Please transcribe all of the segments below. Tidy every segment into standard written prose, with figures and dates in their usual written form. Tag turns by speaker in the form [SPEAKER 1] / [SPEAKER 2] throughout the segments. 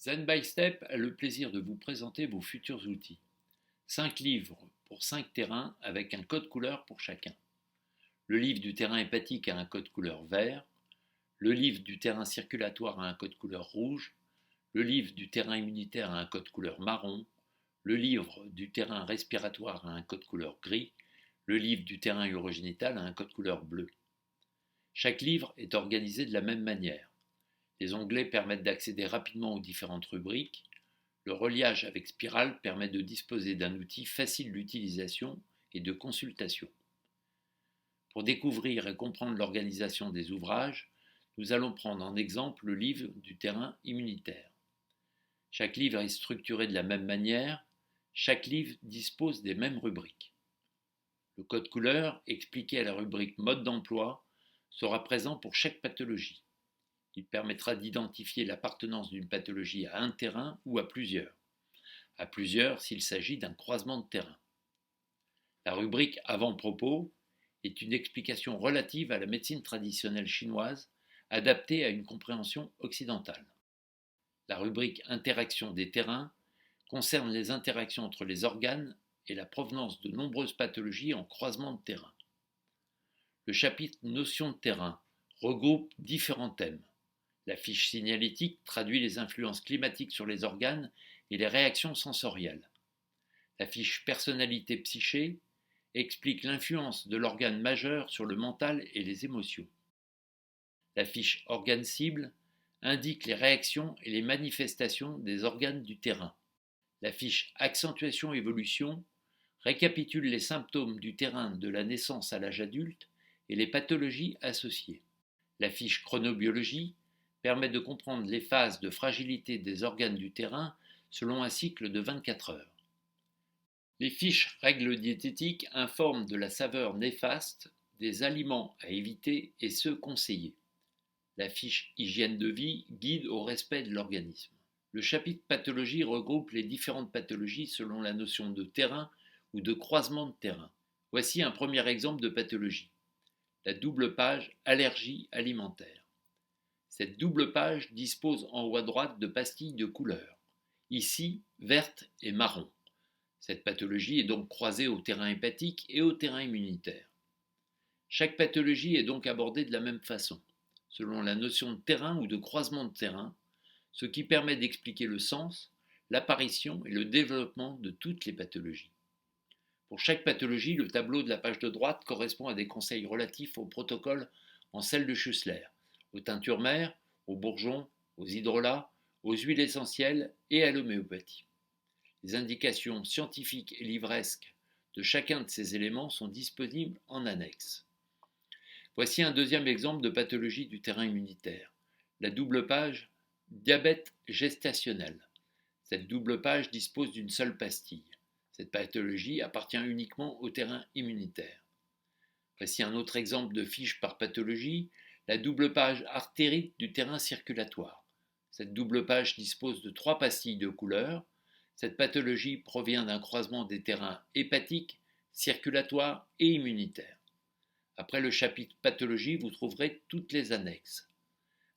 [SPEAKER 1] Zen by Step a le plaisir de vous présenter vos futurs outils. 5 livres pour 5 terrains avec un code couleur pour chacun. Le livre du terrain hépatique a un code couleur vert, le livre du terrain circulatoire a un code couleur rouge, le livre du terrain immunitaire a un code couleur marron, le livre du terrain respiratoire a un code couleur gris, le livre du terrain urogénital a un code couleur bleu. Chaque livre est organisé de la même manière. Les onglets permettent d'accéder rapidement aux différentes rubriques. Le reliage avec spirale permet de disposer d'un outil facile d'utilisation et de consultation. Pour découvrir et comprendre l'organisation des ouvrages, nous allons prendre en exemple le livre du terrain immunitaire. Chaque livre est structuré de la même manière, chaque livre dispose des mêmes rubriques. Le code couleur, expliqué à la rubrique mode d'emploi, sera présent pour chaque pathologie. Il permettra d'identifier l'appartenance d'une pathologie à un terrain ou à plusieurs. À plusieurs s'il s'agit d'un croisement de terrain. La rubrique avant-propos est une explication relative à la médecine traditionnelle chinoise adaptée à une compréhension occidentale. La rubrique interaction des terrains concerne les interactions entre les organes et la provenance de nombreuses pathologies en croisement de terrain. Le chapitre notion de terrain regroupe différents thèmes. La fiche signalétique traduit les influences climatiques sur les organes et les réactions sensorielles. La fiche personnalité psyché explique l'influence de l'organe majeur sur le mental et les émotions. La fiche organe cible indique les réactions et les manifestations des organes du terrain. La fiche accentuation évolution récapitule les symptômes du terrain de la naissance à l'âge adulte et les pathologies associées. La fiche chronobiologie permet de comprendre les phases de fragilité des organes du terrain selon un cycle de 24 heures. Les fiches règles diététiques informent de la saveur néfaste des aliments à éviter et ceux conseillés. La fiche hygiène de vie guide au respect de l'organisme. Le chapitre pathologie regroupe les différentes pathologies selon la notion de terrain ou de croisement de terrain. Voici un premier exemple de pathologie. La double page allergie alimentaire. Cette double page dispose en haut à droite de pastilles de couleur, ici verte et marron. Cette pathologie est donc croisée au terrain hépatique et au terrain immunitaire. Chaque pathologie est donc abordée de la même façon, selon la notion de terrain ou de croisement de terrain, ce qui permet d'expliquer le sens, l'apparition et le développement de toutes les pathologies. Pour chaque pathologie, le tableau de la page de droite correspond à des conseils relatifs au protocole en sel de Schussler, aux teintures mères, aux bourgeons, aux hydrolats, aux huiles essentielles et à l'homéopathie. Les indications scientifiques et livresques de chacun de ces éléments sont disponibles en annexe. Voici un deuxième exemple de pathologie du terrain immunitaire. La double page diabète gestationnel. Cette double page dispose d'une seule pastille. Cette pathologie appartient uniquement au terrain immunitaire. Voici un autre exemple de fiche par pathologie, la double page artérite du terrain circulatoire. Cette double page dispose de 3 pastilles de couleur. Cette pathologie provient d'un croisement des terrains hépatique, circulatoire et immunitaire. Après le chapitre pathologie, vous trouverez toutes les annexes.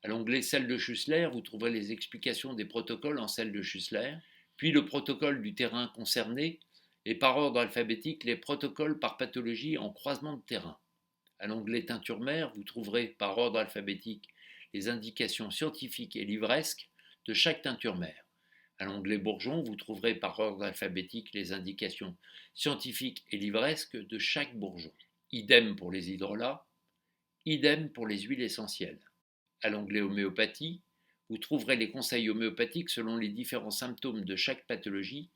[SPEAKER 1] À l'onglet sel de Schussler, vous trouverez les explications des protocoles en sel de Schussler, puis le protocole du terrain concerné, et par ordre alphabétique les protocoles par pathologie en croisement de terrain. À l'onglet teinture mère, vous trouverez par ordre alphabétique les indications scientifiques et livresques de chaque teinture mère. À l'onglet bourgeon, vous trouverez par ordre alphabétique les indications scientifiques et livresques de chaque bourgeon. Idem pour les hydrolats, idem pour les huiles essentielles. À l'onglet homéopathie, vous trouverez les conseils homéopathiques selon les différents symptômes de chaque pathologie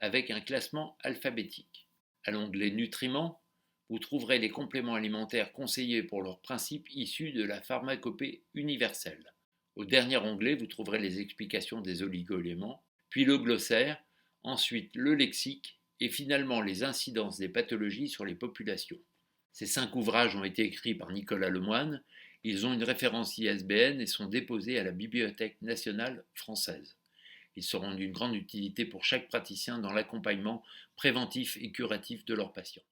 [SPEAKER 1] avec un classement alphabétique. À l'onglet nutriments, vous trouverez les compléments alimentaires conseillés pour leurs principes issus de la pharmacopée universelle. Au dernier onglet, vous trouverez les explications des oligo-éléments, puis le glossaire, ensuite le lexique et finalement les incidences des pathologies sur les populations. Ces 5 ouvrages ont été écrits par Nicolas Lemoine, ils ont une référence ISBN et sont déposés à la Bibliothèque nationale française. Ils seront d'une grande utilité pour chaque praticien dans l'accompagnement préventif et curatif de leurs patients.